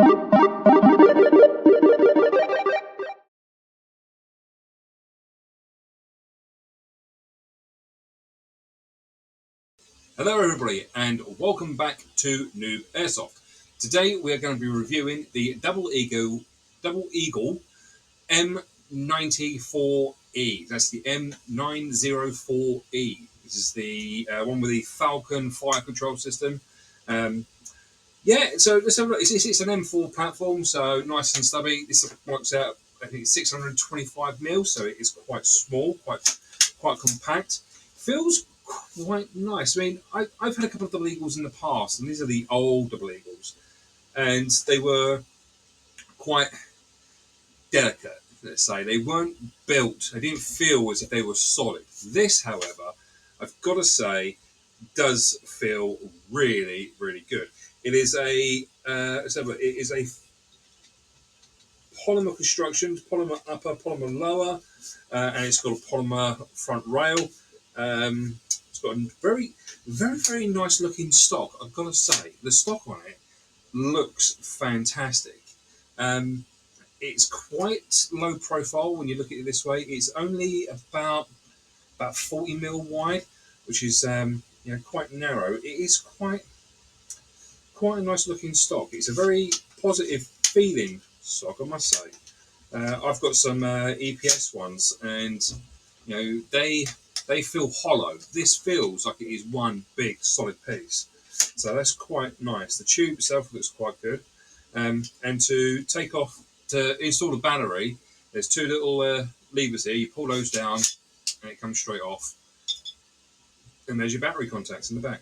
Hello everybody and welcome back to Noob Airsoft. Today we are going to be reviewing the Double Eagle M904E. That's the M904E. This is the one with the Falcon fire control system. So let's have a look. It's an M4 platform, so nice and stubby. This works out, I think it's 625mm, so it is quite small, quite compact. Feels quite nice. I mean, I've had a couple of Double Eagles in the past, and these are the old Double Eagles, and they were quite delicate, let's say. They weren't built, they didn't feel as if they were solid. This, however, I've got to say, does feel really, really good. It is a polymer construction, polymer upper, polymer lower, and it's got a polymer front rail. It's got a very, very, very nice looking stock. I've got to say, the stock on it looks fantastic. It's quite low profile when you look at it this way. It's only about 40mm wide, which is quite narrow. It is quite a nice looking stock. It's a very positive feeling stock, I must say. I've got some EPS ones, and they feel hollow. This feels like it is one big solid piece, so that's quite nice. The tube itself looks quite good, and to install the battery, there's two little levers here. You pull those down, and it comes straight off. And there's your battery contacts in the back.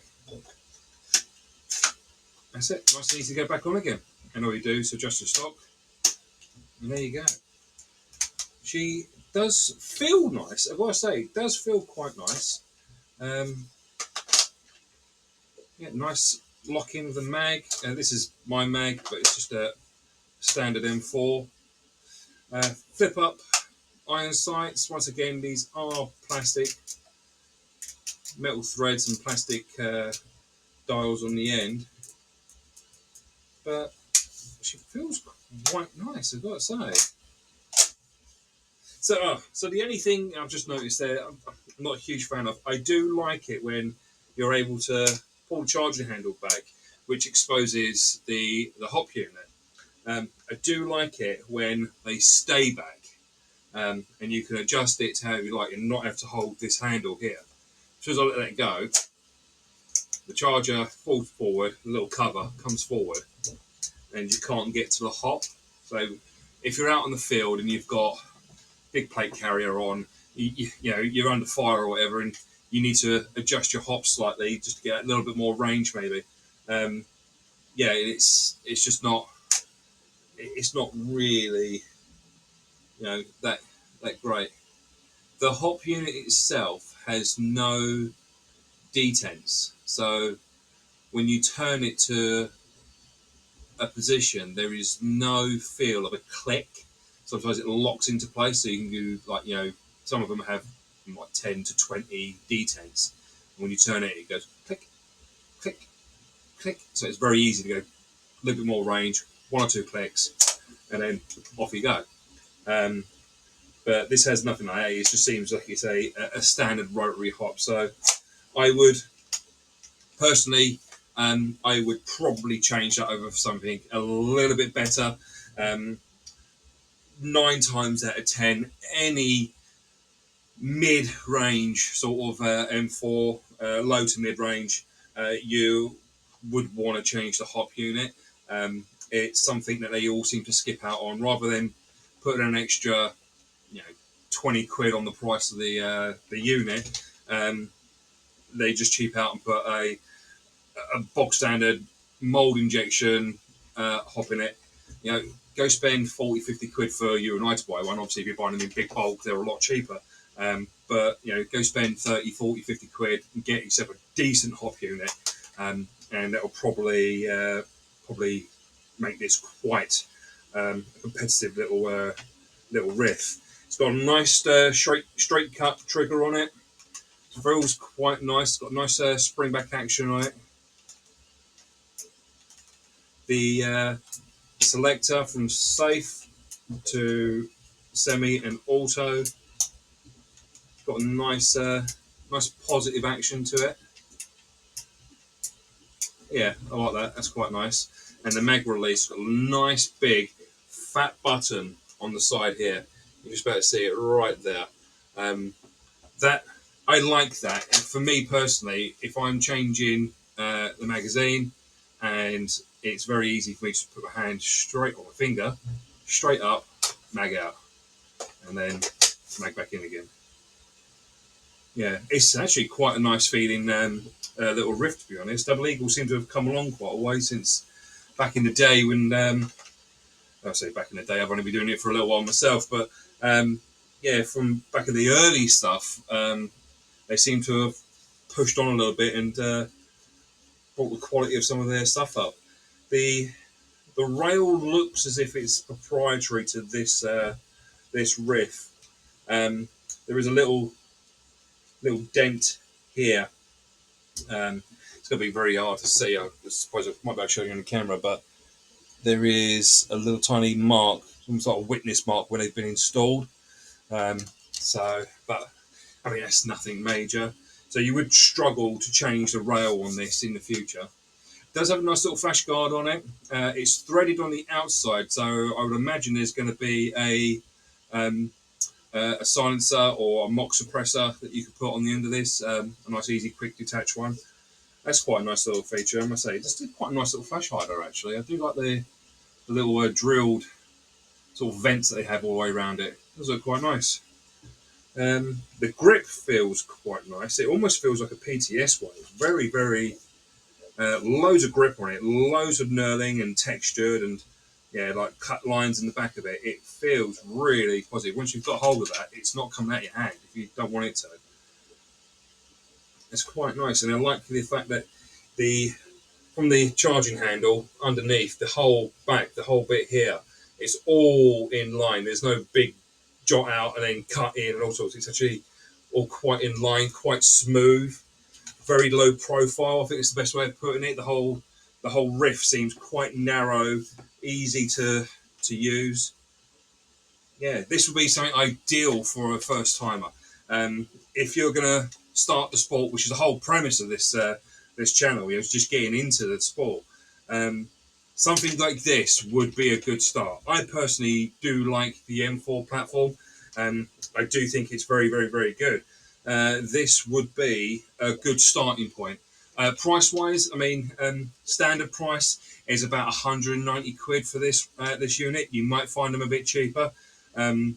That's it. Nice and easy to go back on again. And all you do is adjust your stock, and there you go. She does feel nice. I've got to say, it does feel quite nice. Nice lock-in with the mag. This is my mag, but it's just a standard M4. Flip up iron sights. Once again, these are plastic, metal threads and plastic dials on the end. But she feels quite nice, I've got to say. So the only thing I've just noticed there, I'm not a huge fan of. I do like it when you're able to pull the charging handle back, which exposes the hop unit. I do like it when they stay back, and you can adjust it to however you like and not have to hold this handle here. As soon as I let that go, the charger falls forward, the little cover comes forward, and you can't get to the hop. So if you're out on the field and you've got big plate carrier on, you're under fire or whatever, and you need to adjust your hop slightly just to get a little bit more range, maybe. It's just not. It's not really, that great. The hop unit itself has no detents, so when you turn it to a position, there is no feel of a click. Sometimes it locks into place, so you can do some of them have 10 to 20 detents. When you turn it, it goes click, click, click. So it's very easy to go a little bit more range, one or two clicks, and then off you go. But this has nothing like that. It just seems like it's a standard rotary hop. So I would personally, I would probably change that over for something a little bit better. 9 times out of 10, any mid-range sort of M4, low to mid-range, you would want to change the hop unit. It's something that they all seem to skip out on, rather than putting an extra 20 quid on the price of the unit. They just cheap out and put a bog standard mold injection hop in it. Go spend 40, 50 quid for you and I to buy one. Obviously, if you're buying them in big bulk, they're a lot cheaper. But go spend 30, 40, 50 quid and get yourself a decent hop unit, and that'll probably make this quite a competitive little riff. It's got a nice straight cut trigger on it. It feels quite nice. It's got a nice spring back action on it. The selector from safe to semi and auto. Got a nice, nice positive action to it. Yeah, I like that. That's quite nice. And the mag release got a nice big fat button on the side here. You just better see it right there. That I like that. And for me personally, if I'm changing the magazine, and it's very easy for me to put my hand straight on my finger, straight up, mag out, and then mag back in again. Yeah, it's actually quite a nice feeling little rift, to be honest. Double Eagle seem to have come along quite a way since back in the day when, I say back in the day, I've only been doing it for a little while myself, but yeah, from back in the early stuff, they seem to have pushed on a little bit and brought the quality of some of their stuff up. The rail looks as if it's proprietary to this this riff. There is a little dent here. It's going to be very hard to see. I suppose I might be able to show you on the camera, but there is a little tiny mark, some sort of witness mark when they've been installed. But I mean, that's nothing major. So you would struggle to change the rail on this in the future. It does have a nice little flash guard on it. It's threaded on the outside, so I would imagine there's going to be a silencer or a mock suppressor that you could put on the end of this. A nice, easy, quick detach one. That's quite a nice little feature, I must say. It's quite a nice little flash hider, actually. I do like the little drilled sort of vents that they have all the way around it. Those look quite nice. The grip feels quite nice. It almost feels like a PTS one. It's very, very loads of grip on it, loads of knurling and textured, and yeah, like cut lines in the back of it. It feels really positive. Once you've got hold of that, it's not coming out your hand if you don't want it to. It's quite nice, and I like the fact that from the charging handle underneath, the whole back, the whole bit here, it's all in line. There's no big jot out and then cut in and all sorts. It's actually all quite in line, quite smooth, very low profile. I think it's the best way of putting it. The whole riff seems quite narrow, easy to use. Yeah, this would be something ideal for a first timer. If you're going to start the sport, which is the whole premise of this this channel, is just getting into the sport. Something like this would be a good start. I personally do like the M4 platform. I do think it's very, very, very good. This would be a good starting point. Price-wise, I mean, standard price is about 190 quid for this this unit. You might find them a bit cheaper. But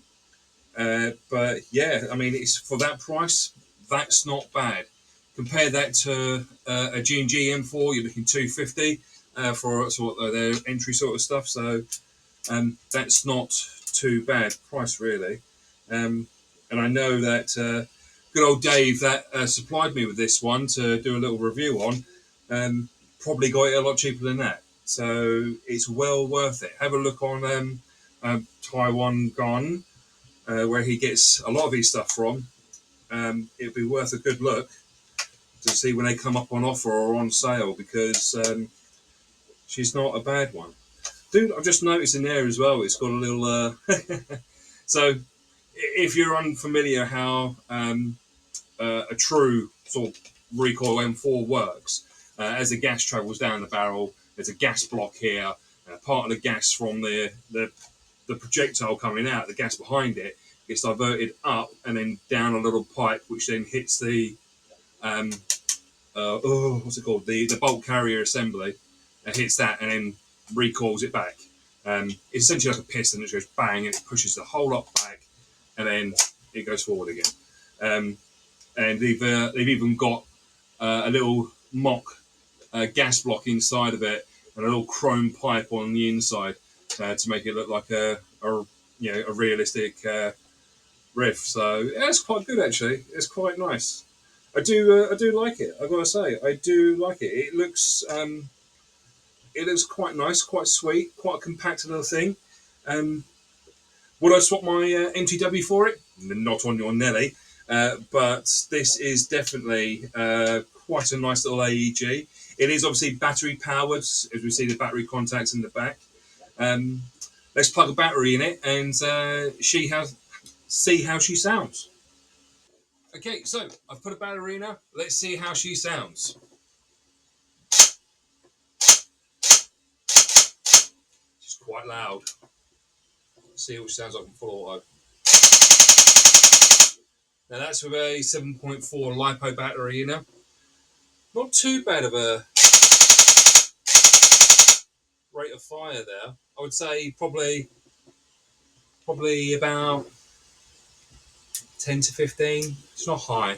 yeah, I mean, it's for that price, that's not bad. Compare that to a G&G M4, you're looking 250 for sort of their entry sort of stuff. So that's not too bad price really. And I know that good old Dave that supplied me with this one to do a little review on, probably got it a lot cheaper than that. So it's well worth it. Have a look on Taiwan Gun, where he gets a lot of his stuff from. It'd be worth a good look to see when they come up on offer or on sale, because she's not a bad one. Dude, I've just noticed in there as well, it's got a little... so, if you're unfamiliar how a true sort of recoil M4 works, as the gas travels down the barrel, there's a gas block here, part of the gas from the projectile coming out, the gas behind it, gets diverted up and then down a little pipe, which then hits the what's it called? The bolt carrier assembly. It hits that and then recoils it back. It's essentially like a piston that goes bang and it pushes the whole lot back, and then it goes forward again. And they've even got a little mock gas block inside of it and a little chrome pipe on the inside to make it look like a realistic riff. So yeah, it's quite good actually. It's quite nice. I do like it. I've got to say, I do like it. It looks quite nice, quite sweet, quite a compact little thing. Would I swap my MTW for it? Not on your Nelly, but this is definitely quite a nice little AEG. It is obviously battery powered, as we see the battery contacts in the back. Um, let's plug a battery in it and see how she sounds. Okay, so I've put a battery in her. Let's see how she sounds. She's quite loud. Let's see what she sounds like in full auto. Now that's with a 7.4 LiPo battery in her. Not too bad of a rate of fire there. I would say probably about 10 to 15. It's not high.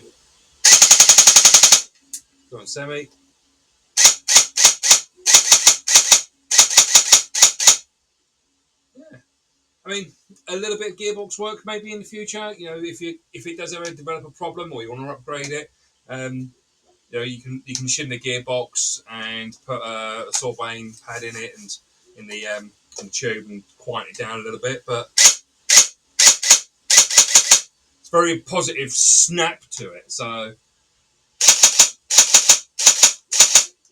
Go on, Sammy. Yeah. I mean, a little bit of gearbox work maybe in the future. You know, if it does ever develop a problem or you want to upgrade it, you know, you can shim the gearbox and put a sorbane pad in it and in the tube and quieten it down a little bit. But it's very positive snap to it. So I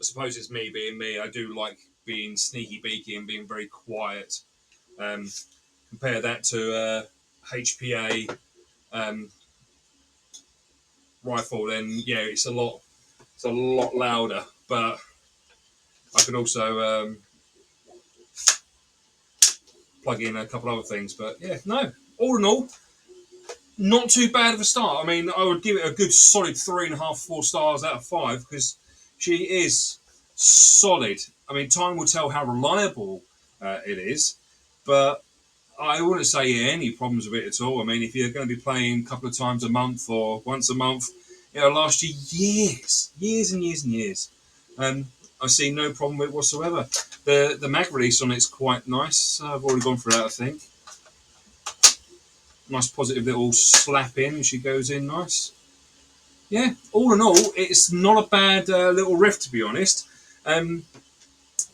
suppose it's me being me. I do like being sneaky beaky and being very quiet. Um, compare that to HPA rifle, then yeah, it's a lot louder. But I can also plug in a couple other things. But yeah, no, all in all, not too bad of a start. I mean, I would give it a good solid 3.5, 4 stars out of 5 because she is solid. I mean, time will tell how reliable it is, but I wouldn't say any problems with it at all. I mean, if you're going to be playing a couple of times a month or once a month, it'll last you years and years and years. I see no problem with it whatsoever. The mag release on it's quite nice. I've already gone through that, I think. Nice positive little slap in, she goes in nice. Yeah, all in all, it's not a bad little riff, to be honest.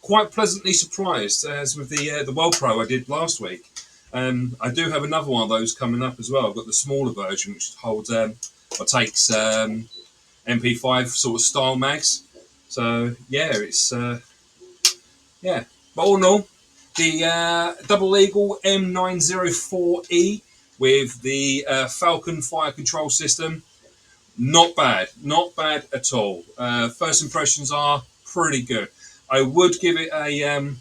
Quite pleasantly surprised, as with the World Pro I did last week. I do have another one of those coming up as well. I've got the smaller version, which holds or takes MP5 sort of style mags. So yeah, it's yeah. But all in all, the double Eagle M904E with the Falcon fire control system, not bad at all. First impressions are pretty good. I would give it a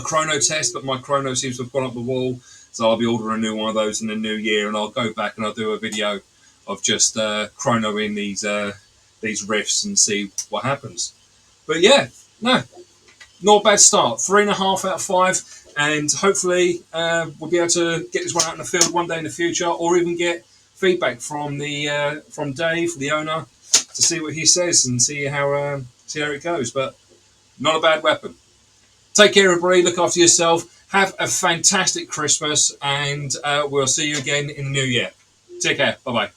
chrono test, but my chrono seems to have gone up the wall, so I'll be ordering a new one of those in the new year, and I'll go back and I'll do a video of just chronoing these riffs and see what happens. But yeah, no, not a bad start. 3.5 out of 5, and hopefully we'll be able to get this one out in the field one day in the future, or even get feedback from from Dave, the owner, to see what he says and see how it goes. But not a bad weapon. Take care, everybody. Look after yourself. Have a fantastic Christmas, and we'll see you again in the new year. Take care. Bye bye.